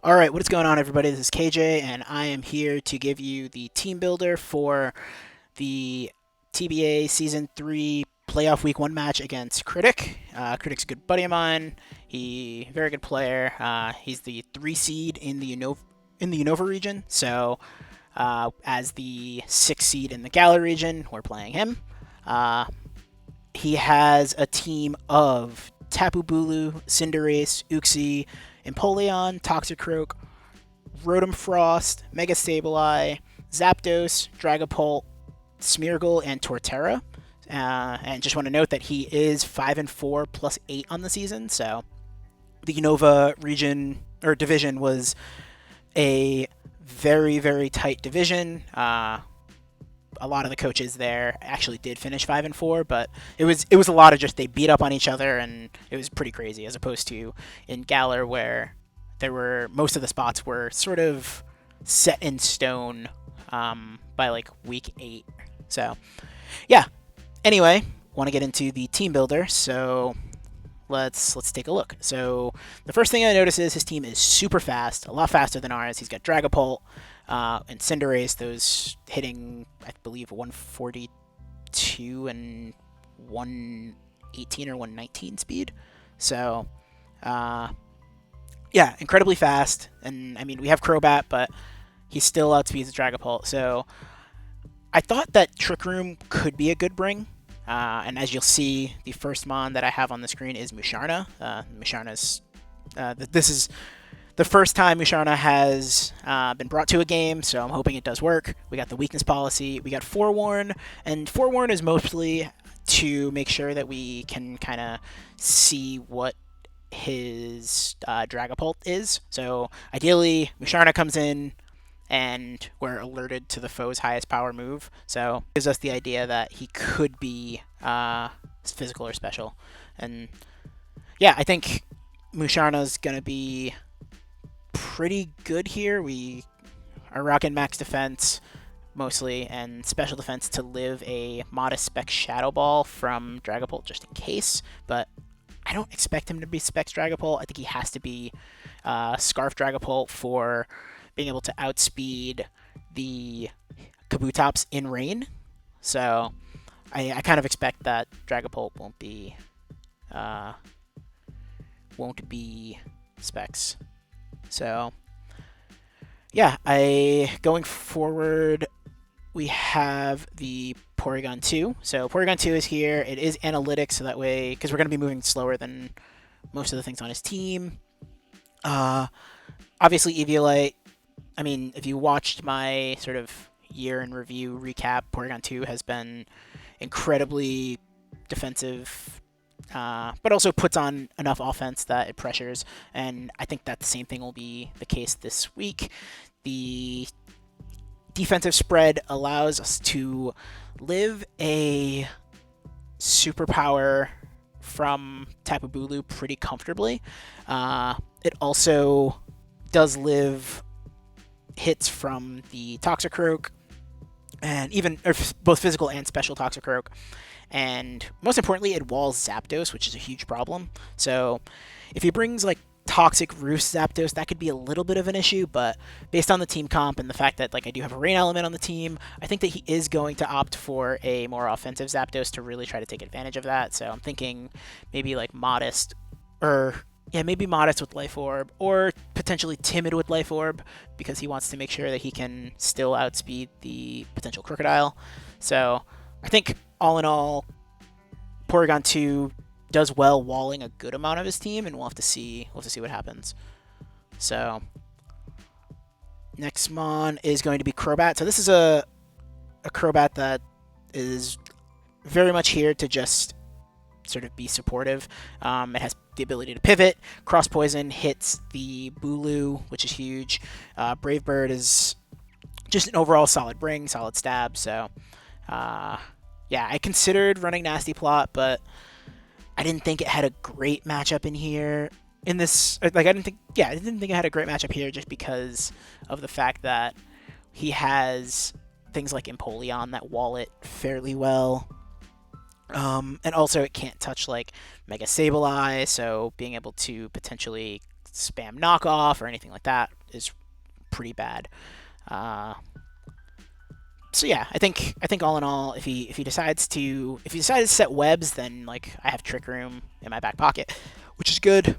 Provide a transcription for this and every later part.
Alright, what is going on, everybody? This is KJ, and I am here to give you the team builder for the TBA Season 3 Playoff Week 1 match against Critic. Critic's a good buddy of mine. Very good player. He's the 3 seed in the Unova region, so as the 6 seed in the Gala region, we're playing him. He has a team of Tapu Bulu, Cinderace, Uxie, Empoleon, Toxicroak, Rotom Frost, Mega Sableye, Zapdos, Dragapult, Smeargle, and Torterra. And just want to note that he is 5-4 plus 8 on the season. So the Unova region or division was a very, very tight division. A lot of the coaches there actually did finish 5-4, but it was a lot of just they beat up on each other, and it was pretty crazy, as opposed to in Galar where most of the spots were sort of set in stone by like week 8. So yeah. Anyway, want to get into the team builder, so let's take a look. So the first thing I notice is his team is super fast, a lot faster than ours. He's got Dragapult and Cinderace, those hitting, I believe, 142 and 118 or 119 speed. So, yeah, incredibly fast. And I mean, we have Crobat, but he still outspeeds the Dragapult. So I thought that Trick Room could be a good bring. And as you'll see, the first mon that I have on the screen is Musharna. This is the first time Musharna has been brought to a game, so I'm hoping it does work. We got the weakness policy. We got Forewarn, and Forewarn is mostly to make sure that we can kind of see what his Dragapult is. So ideally, Musharna comes in, and we're alerted to the foe's highest power move. So it gives us the idea that he could be physical or special. And yeah, I think Musharna's going to be pretty good here. We are rocking max defense mostly and special defense to live a modest spec Shadow Ball from Dragapult just in case. But I don't expect him to be Specs Dragapult. I think he has to be Scarf Dragapult for being able to outspeed the Kabutops in rain. So I kind of expect that Dragapult won't be Specs. So yeah, going forward, we have the Porygon 2. So Porygon 2 is here. It is analytics, so that way, because we're going to be moving slower than most of the things on his team. Obviously, Eviolite. I mean, if you watched my sort of year in review recap, Porygon 2 has been incredibly defensive, but also puts on enough offense that it pressures, and I think that the same thing will be the case this week. The defensive spread allows us to live a superpower from Tapu Bulu pretty comfortably. It also does live hits from the Toxicroak, and even both physical and special Toxicroak. And most importantly, it walls Zapdos, which is a huge problem. So if he brings like Toxic Roost Zapdos, that could be a little bit of an issue, but based on the team comp and the fact that like I do have a rain element on the team, I think that he is going to opt for a more offensive Zapdos to really try to take advantage of that. So I'm thinking maybe like modest, or yeah, maybe modest with Life Orb, or potentially timid with Life Orb, because he wants to make sure that he can still outspeed the potential Crocodile. So I think all in all, Porygon 2 does well walling a good amount of his team, and we'll have to see what happens. So next mon is going to be Crobat. So this is a Crobat that is very much here to just sort of be supportive. It has the ability to pivot. Cross Poison hits the Bulu, which is huge. Brave Bird is just an overall solid bring, solid stab. So yeah, I considered running Nasty Plot, but I didn't think it had a great matchup in here. In this, like, I didn't think it had a great matchup here just because of the fact that he has things like Empoleon that wall it fairly well. And also it can't touch like Mega Sableye, so being able to potentially spam knockoff or anything like that is pretty bad. Uh, so yeah, I think all in all, if he decides to set webs, then like I have Trick Room in my back pocket, which is good.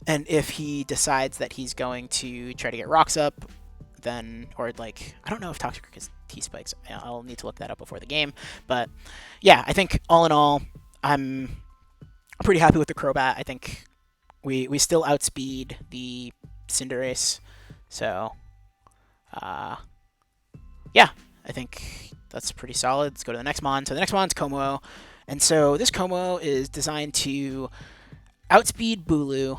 And if he decides that he's going to try to get rocks up, then or like I don't know if Toxic is T spikes. I'll need to look that up before the game. But yeah, I think all in all, I'm pretty happy with the Crobat. I think we still outspeed the Cinderace, so yeah, I think that's pretty solid. Let's go to the next mon. So the next mon's Como, and so this Como is designed to outspeed Bulu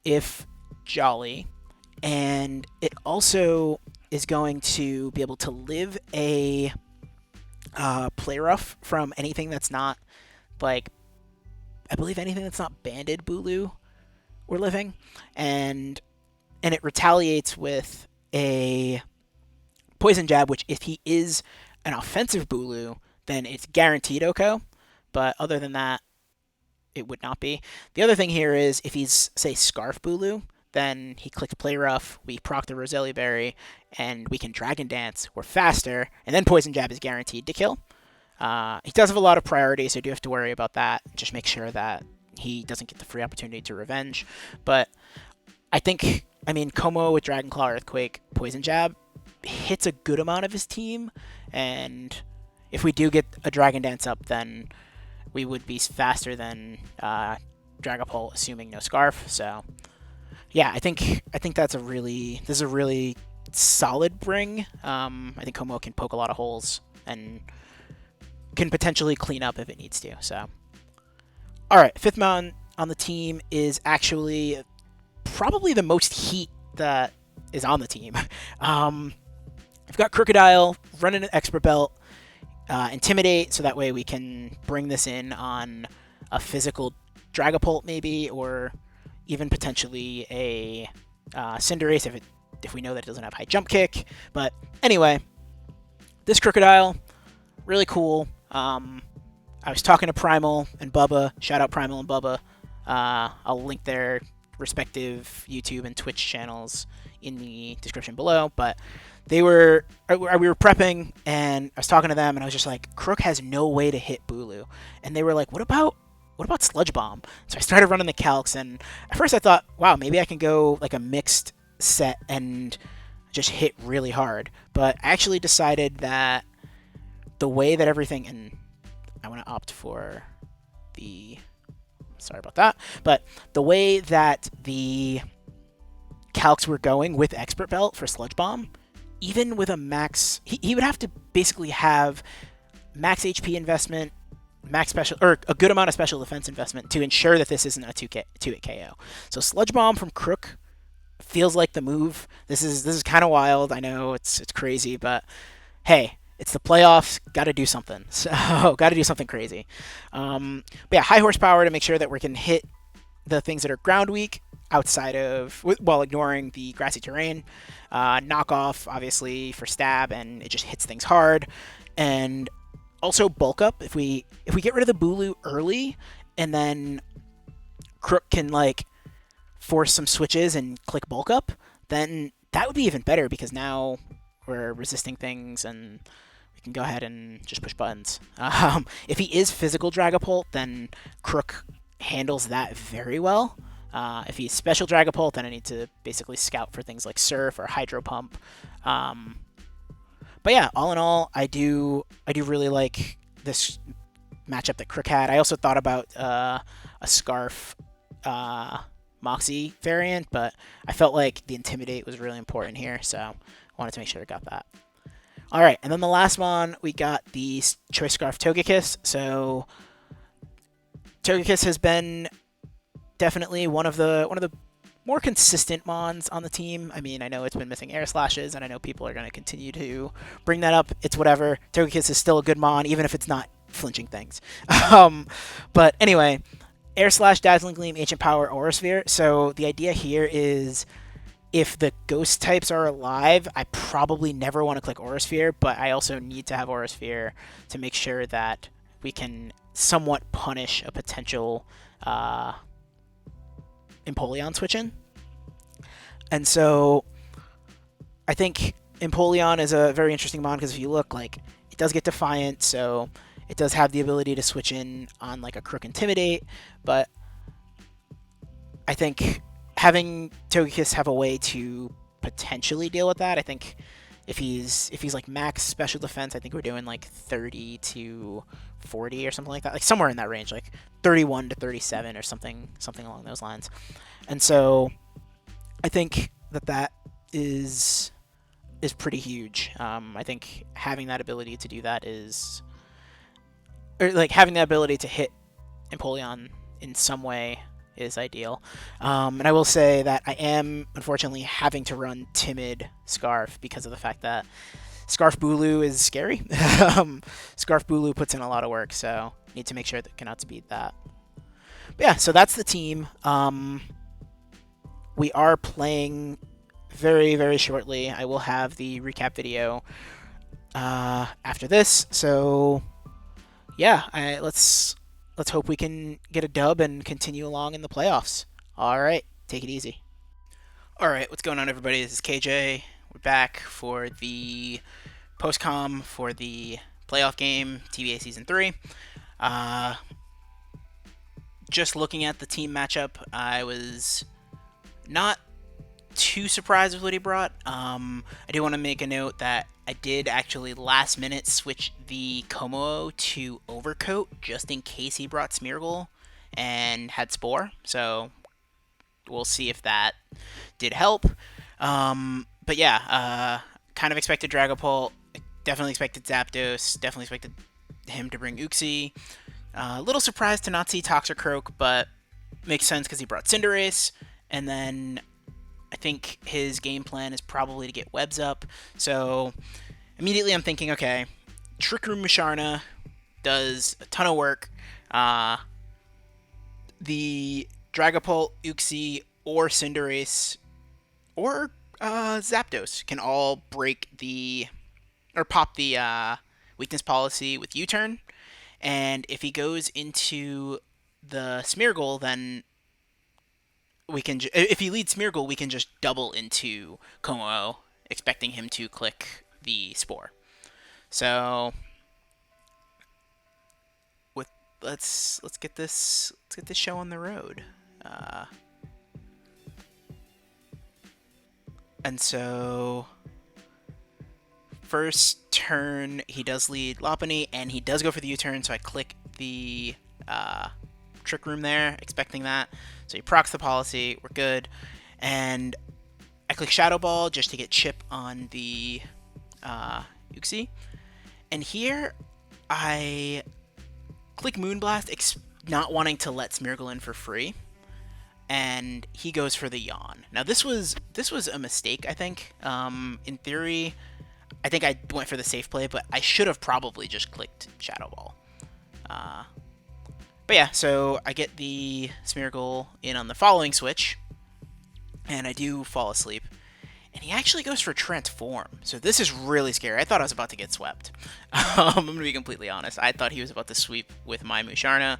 if Jolly, and it also is going to be able to live a play rough from anything that's not like I believe anything that's not banded Bulu we're living, and it retaliates with a poison jab, which if he is an offensive Bulu, then it's guaranteed Oko. But other than that, it would not be. The other thing here is if he's, say, Scarf Bulu, then he clicks Play Rough, we proc the Roselia Berry, and we can Dragon Dance. We're faster, and then Poison Jab is guaranteed to kill. He does have a lot of priority, so you do have to worry about that. Just make sure that he doesn't get the free opportunity to revenge. But I think, Como with Dragon Claw, Earthquake, Poison Jab hits a good amount of his team, and if we do get a Dragon Dance up, then we would be faster than Dragapult, assuming no Scarf. So yeah, I think this is a really solid bring. I think Como can poke a lot of holes and can potentially clean up if it needs to. So all right, fifth mount on the team is actually probably the most heat that is on the team. I've got Crocodile running an Expert Belt, Intimidate, so that way we can bring this in on a physical Dragapult maybe, or even potentially a Cinderace if we know that it doesn't have high jump kick. But anyway, this Crocodile, really cool. I was talking to Primal and Bubba. Shout out Primal and Bubba. I'll link their respective YouTube and Twitch channels in the description below. But we were prepping, and I was talking to them, and I was just like, Crook has no way to hit Bulu. And they were like, what about Sludge Bomb? So I started running the calcs, and at first I thought, wow, maybe I can go like a mixed set and just hit really hard. But I actually decided that the way that everything, and I want to opt for sorry about that, but the way that the calcs were going with Expert Belt for Sludge Bomb, even with a max, he would have to basically have max HP investment, max special, or a good amount of special defense investment to ensure that this isn't a 2-hit KO. So Sludge Bomb from Crook feels like the move. This is kind of wild. I know it's crazy, but hey, it's the playoffs. Got to do something. So got to do something crazy. But yeah, high horsepower to make sure that we can hit the things that are ground weak outside of, while ignoring the grassy terrain. Knockoff, obviously, for stab, and it just hits things hard. And also bulk up. If we get rid of the Bulu early, and then Crook can like force some switches and click bulk up, then that would be even better, because now we're resisting things and we can go ahead and just push buttons. If he is physical Dragapult, then Crook handles that very well. If he's special Dragapult, then I need to basically scout for things like Surf or Hydro Pump. But yeah, all in all, I do really like this matchup that Crook had. I also thought about a Scarf Moxie variant, but I felt like the Intimidate was really important here, so I wanted to make sure I got that. All right, and then the last one, we got the Choice Scarf Togekiss. So Togekiss has been definitely one of the more consistent mons on the team. I know it's been missing Air Slashes, and I know people are going to continue to bring that up. It's whatever. Togekiss is still a good mon, even if it's not flinching things. But anyway, Air Slash, Dazzling Gleam, Ancient Power, Aura Sphere. So the idea here is, if the ghost types are alive, I probably never want to click Aura Sphere, but I also need to have Aura Sphere to make sure that we can somewhat punish a potential Empoleon switch-in. And so I think Empoleon is a very interesting mod because if you look, like, it does get Defiant, so it does have the ability to switch in on like a Crook Intimidate, but I think having Togekiss have a way to potentially deal with that, I think if he's like max special defense, I think we're doing like 30 to 40 or something like that, like somewhere in that range, like 31 to 37 or something along those lines. And so I think that is pretty huge. I think having that ability to do that is, or like having the ability to hit Empoleon in some way is ideal. And I will say that I am unfortunately having to run Timid Scarf because of the fact that Scarf Bulu is scary. Scarf Bulu puts in a lot of work, so need to make sure that I can outspeed that. But yeah, so that's the team. We are playing very, very shortly. I will have the recap video after this. So yeah, let's hope we can get a dub and continue along in the playoffs. All right, take it easy. All right, what's going on, everybody? This is KJ. We're back for the postcom for the playoff game, TBA Season 3. Just looking at the team matchup, I was not too surprised with what he brought. I do want to make a note that I did actually last minute switch the Como to Overcoat just in case he brought Smeargle and had Spore. So we'll see if that did help. But yeah, kind of expected Dragapult. Definitely expected Zapdos. Definitely expected him to bring Uxie. A little surprised to not see Toxicroak, but makes sense because he brought Cinderace. And then I think his game plan is probably to get webs up. So immediately I'm thinking, okay, Trick Room Musharna does a ton of work. The Dragapult, Uxie, or Cinderace, or Zapdos can all break the, or pop the weakness policy with U-turn. And if he goes into the Smeargle, then we can, if he leads Smeargle, we can just double into Como, expecting him to click the Spore. So with let's get this show on the road. And so first turn he does lead Lopunny, and he does go for the U-turn. So I click the Trick Room there, expecting that. So he procs the policy. We're good. And I click Shadow Ball just to get chip on the Uxie. And here I click Moonblast, not wanting to let Smeargle in for free. And he goes for the Yawn. Now this was a mistake, I think. In theory, I think I went for the safe play, but I should have probably just clicked Shadow Ball. But yeah, so I get the Smeargle in on the following switch, and I do fall asleep. And he actually goes for Transform. So this is really scary. I thought I was about to get swept. I'm going to be completely honest. I thought he was about to sweep with my Musharna.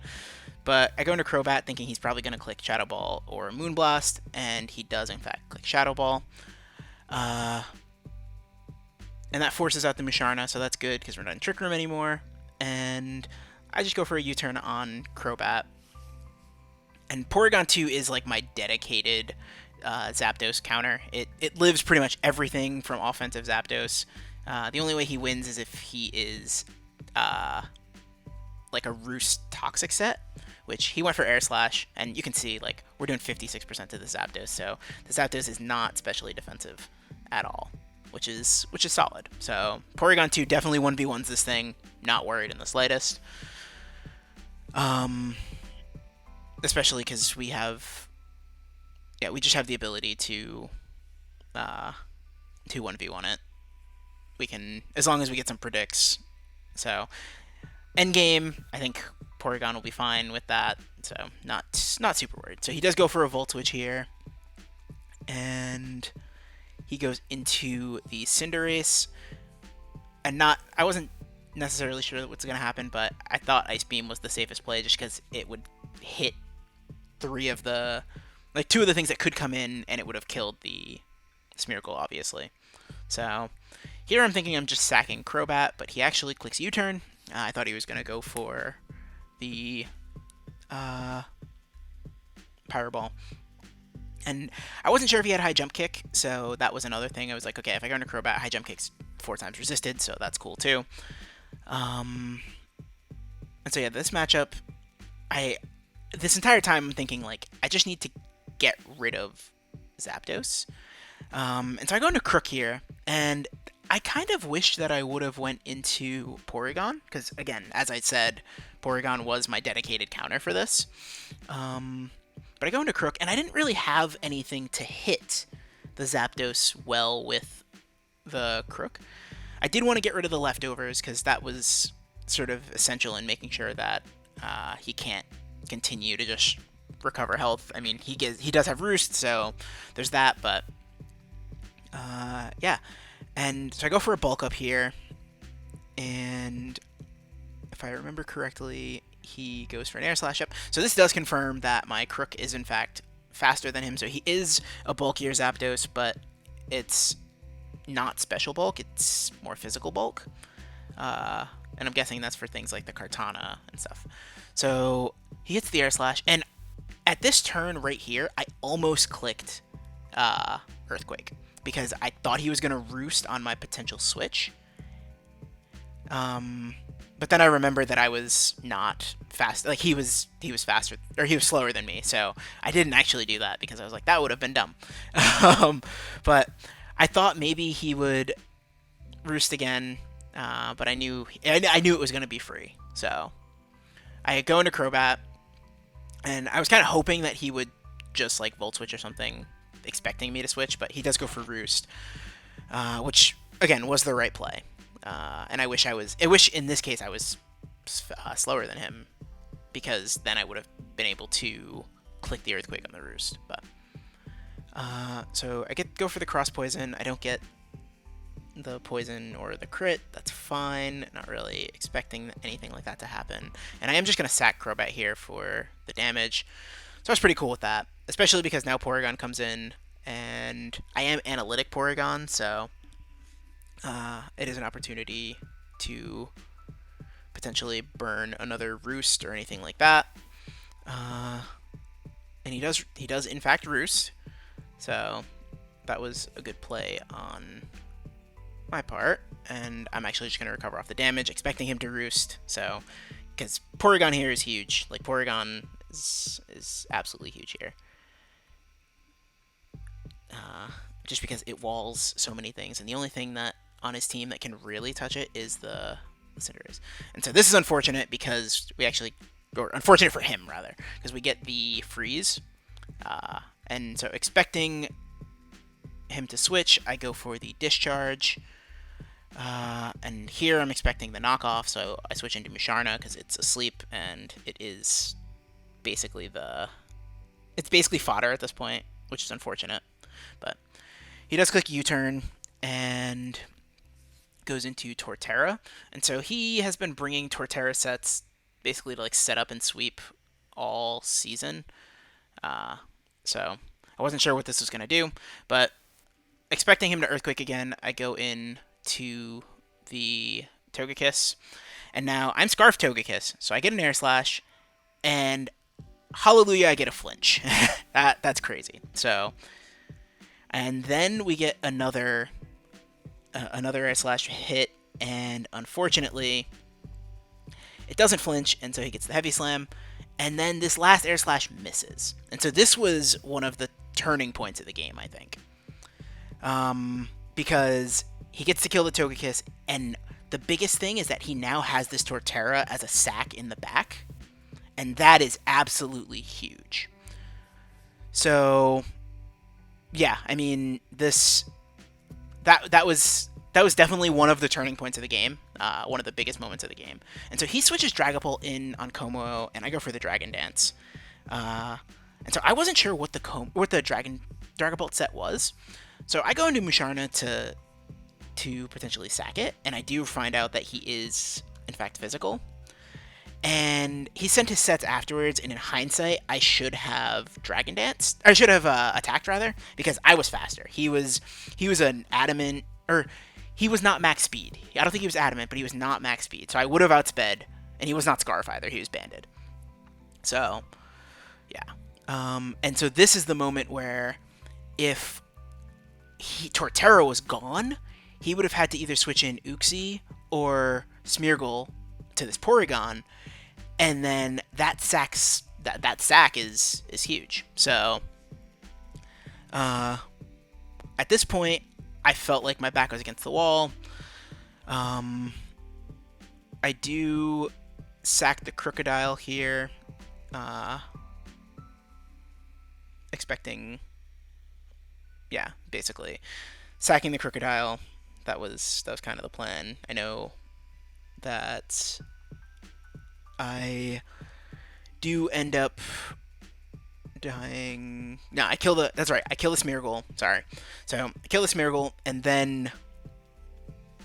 But I go into Crobat thinking he's probably going to click Shadow Ball or Moonblast, and he does, in fact, click Shadow Ball. And that forces out the Musharna, so that's good because we're not in Trick Room anymore. And I just go for a U-turn on Crobat. And Porygon 2 is like my dedicated Zapdos counter. It lives pretty much everything from offensive Zapdos. The only way he wins is if he is like a Roost Toxic set, which he went for Air Slash, and you can see like we're doing 56% to the Zapdos, so the Zapdos is not specially defensive at all, which is solid. So Porygon 2 definitely 1v1s this thing, not worried in the slightest. Especially because we just have the ability to 1v1 it. We can, as long as we get some predicts. So endgame, I think Porygon will be fine with that. So not super worried. So he does go for a Volt Switch here, and he goes into the Cinderace. And I wasn't necessarily sure what's going to happen, but I thought Ice Beam was the safest play just because it would hit 3 of the like two of the things that could come in, and it would have killed the Smeargle, obviously. So here I'm thinking I'm just sacking Crobat, but he actually clicks U-turn. I thought he was going to go for the Power Ball. And I wasn't sure if he had high jump kick, so that was another thing. I was like, okay, if I go into Crobat, high jump kick's 4 times resisted, so that's cool too. And so yeah, this matchup, this entire time I'm thinking like, I just need to get rid of Zapdos. And so I go into Crook here, and I kind of wish that I would have went into Porygon, because again, as I said, Porygon was my dedicated counter for this. But I go into Crook, and I didn't really have anything to hit the Zapdos well with the Crook. I did want to get rid of the leftovers, because that was sort of essential in making sure that he can't continue to just recover health. I mean, he does have Roost, so there's that, but yeah. And so I go for a bulk up here, and if I remember correctly, he goes for an air slash up. So this does confirm that my Crook is in fact faster than him. So he is a bulkier Zapdos, but it's not special bulk, it's more physical bulk. And I'm guessing that's for things like the Kartana and stuff. So he hits the air slash, and at this turn right here, I almost clicked Earthquake, because I thought he was going to Roost on my potential switch. But then I remembered that I was not fast. Like, he was faster, or he was slower than me, so I didn't actually do that, because I was like, that would have been dumb. But I thought maybe he would Roost again, but I knew it was going to be free. So I go into Crobat, and I was kind of hoping that he would just like Volt Switch or something, expecting me to switch, but he does go for Roost, which again was the right play. And I wish in this case I was slower than him, because then I would have been able to click the Earthquake on the Roost. But so I go for the Cross Poison. I don't get the poison or the crit. That's fine. Not really expecting anything like that to happen. And I am just going to sack Crobat here for the damage. So I was pretty cool with that, especially because now Porygon comes in, and I am Analytic Porygon, so it is an opportunity to potentially burn another Roost or anything like that. And he does in fact Roost, so that was a good play on my part, and I'm actually just going to recover off the damage, expecting him to Roost. So, because Porygon here is huge, like Porygon is absolutely huge here. Just because it walls so many things, and the only thing that on his team that can really touch it is the Cinderace. And so this is unfortunate, because we actually, or unfortunate for him rather, because we get the freeze. And so expecting him to switch, I go for the discharge. And here I'm expecting the knockoff, so I switch into Musharna because it's asleep, and it is basically it's basically fodder at this point, which is unfortunate. But he does click U-turn and goes into Torterra, and so he has been bringing Torterra sets basically to like set up and sweep all season. So I wasn't sure what this was going to do, but expecting him to Earthquake again, I go in to the Togekiss, and now I'm Scarf Togekiss, so I get an Air Slash, and hallelujah, I get a flinch. That's crazy. So, and then we get another Air Slash hit, and unfortunately, it doesn't flinch, and so he gets the Heavy Slam, and then this last Air Slash misses, and so this was one of the turning points of the game, I think, because he gets to kill the Togekiss, and the biggest thing is that he now has this Torterra as a sack in the back, and that is absolutely huge. So, yeah, I mean, that was definitely one of the turning points of the game, one of the biggest moments of the game. And so he switches Dragapult in on Como, and I go for the Dragon Dance. And so I wasn't sure what the Dragapult set was, so I go into Musharna to potentially sack it, and I do find out that he is in fact physical. And he sent his sets afterwards, and in hindsight, I should have Dragon Dance. I should have attacked, rather, because I was faster. He was an adamant, or he was not max speed. I don't think he was adamant, but he was not max speed. So I would have outsped, and he was not Scarf either. He was banded. So, yeah. And so this is the moment where if Torterra was gone, he would have had to either switch in Uxie or Smeargle to this Porygon, and then that sack is huge. So at this point, I felt like my back was against the wall. I do sack the Crocodile here, expecting, yeah, basically sacking the Crocodile. That was kind of the plan. I know that I do end up dying. No, I kill the. That's right. I kill the Smeargle. Sorry. So I kill the Smeargle, and then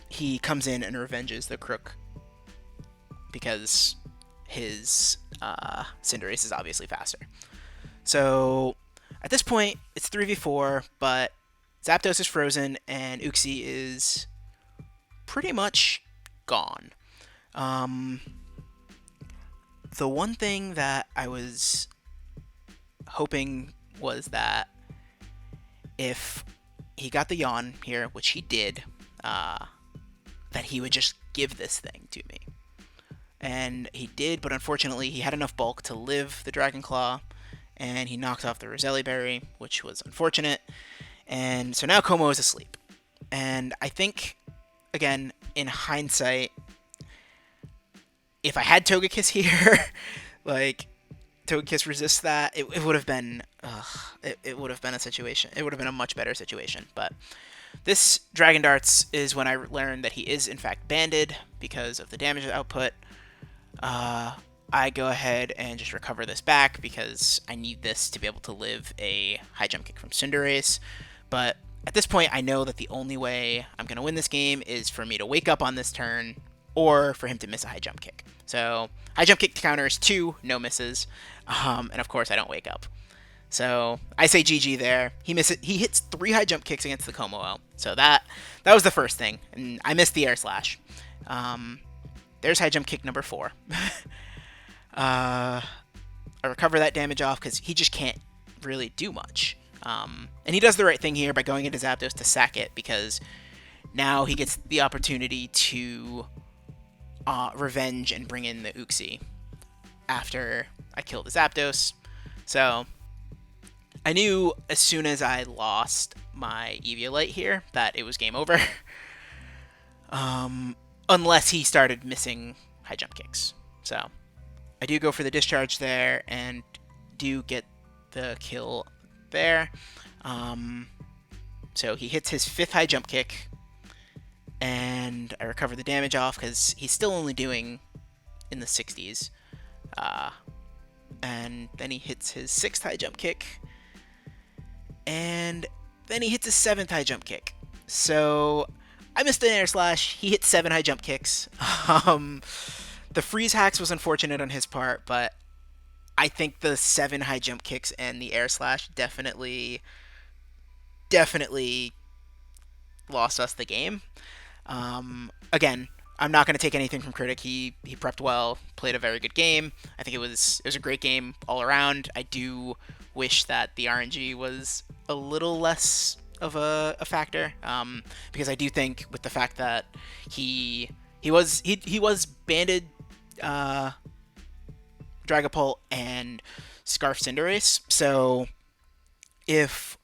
he comes in and revenges the Crook because his Cinderace is obviously faster. So at this point, it's 3v4, but Zapdos is frozen, and Uxie is pretty much gone. The one thing that I was hoping was that if he got the Yawn here, which he did, that he would just give this thing to me. And he did, but unfortunately he had enough bulk to live the Dragon Claw, and he knocked off the Roselli Berry, which was unfortunate. And so now Como is asleep. And I think, again, in hindsight, if I had Togekiss here, like, Togekiss resists that, it would have been, it would have been a situation. It would have been a much better situation. But this Dragon Darts is when I learned that he is, in fact, banded because of the damage output. I go ahead and just recover this back because I need this to be able to live a high jump kick from Cinderace. But at this point, I know that the only way I'm going to win this game is for me to wake up on this turn or for him to miss a high jump kick. So high jump kick counters 2, no misses. And of course, I don't wake up. So I say GG there. He hits 3 high jump kicks against the Como. So that was the first thing. And I missed the Air Slash. There's high jump kick number 4. I recover that damage off because he just can't really do much. And he does the right thing here by going into Zapdos to sack it because now he gets the opportunity to revenge and bring in the Uxie after I kill the Zapdos. So I knew as soon as I lost my Eviolite here that it was game over. Unless he started missing high jump kicks. So I do go for the discharge there and do get the kill there. So he hits his 5th high jump kick, and I recover the damage off because he's still only doing in the 60s. And then he hits his 6th high jump kick, and then he hits his 7th high jump kick. So I missed an Air Slash. He hit 7 high jump kicks. The freeze hacks was unfortunate on his part, but I think the 7 high jump kicks and the Air Slash definitely lost us the game. Again, I'm not going to take anything from Critic. He prepped well, played a very good game. I think it was a great game all around. I do wish that the RNG was a little less of a factor, because I do think with the fact that he was banded Dragapult and Scarf Cinderace, so if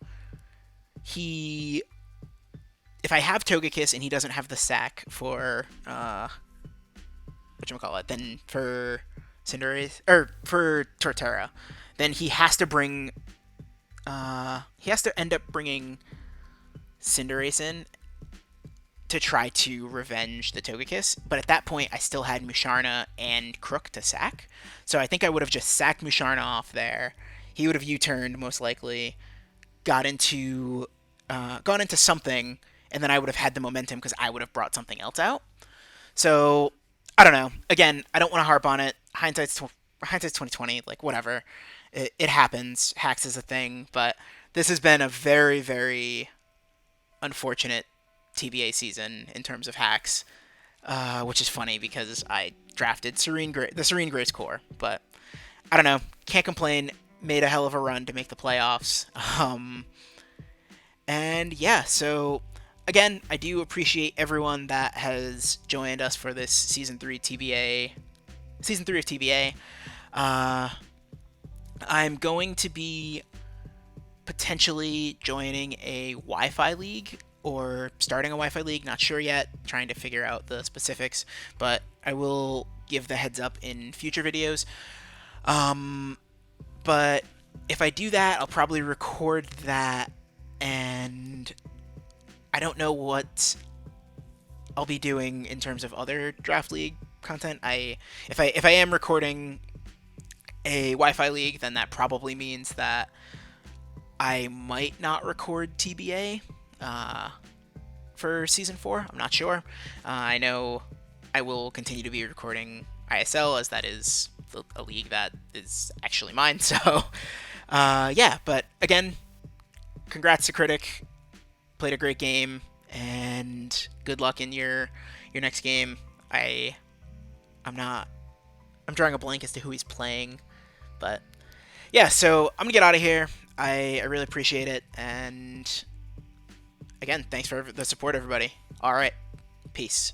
I have Togekiss and he doesn't have the sack for whatchamacallit, then for Cinderace or for Torterra, then he has to end up bringing Cinderace in to try to revenge the Togekiss. But at that point, I still had Musharna and Crook to sack, so I think I would have just sacked Musharna off there. He would have U-turned most likely, gone into something, and then I would have had the momentum because I would have brought something else out. So I don't know. Again, I don't want to harp on it. hindsight's 2020. Like whatever, it happens. Hacks is a thing, but this has been a very very unfortunate TBA season in terms of hacks, which is funny because I drafted the Serene Grace core, but I don't know. Can't complain. Made a hell of a run to make the playoffs. And yeah, so again, I do appreciate everyone that has joined us for this season three of TBA. Uh, I'm going to be potentially joining a Wi-Fi league or starting a Wi-Fi league. Not sure yet. Trying to figure out the specifics, but I will give the heads up in future videos. But if I do that, I'll probably record that, and I don't know what I'll be doing in terms of other draft league content. If I am recording a Wi-Fi league, then that probably means that I might not record TBA for season 4. I'm not sure. I know I will continue to be recording ISL, as that is a league that is actually mine. So yeah, but again, congrats to Critic. Played a great game, and good luck in your next game. I'm drawing a blank as to who he's playing, but yeah. So I'm gonna get out of here. I really appreciate it, and again, thanks for the support, everybody. All right, peace.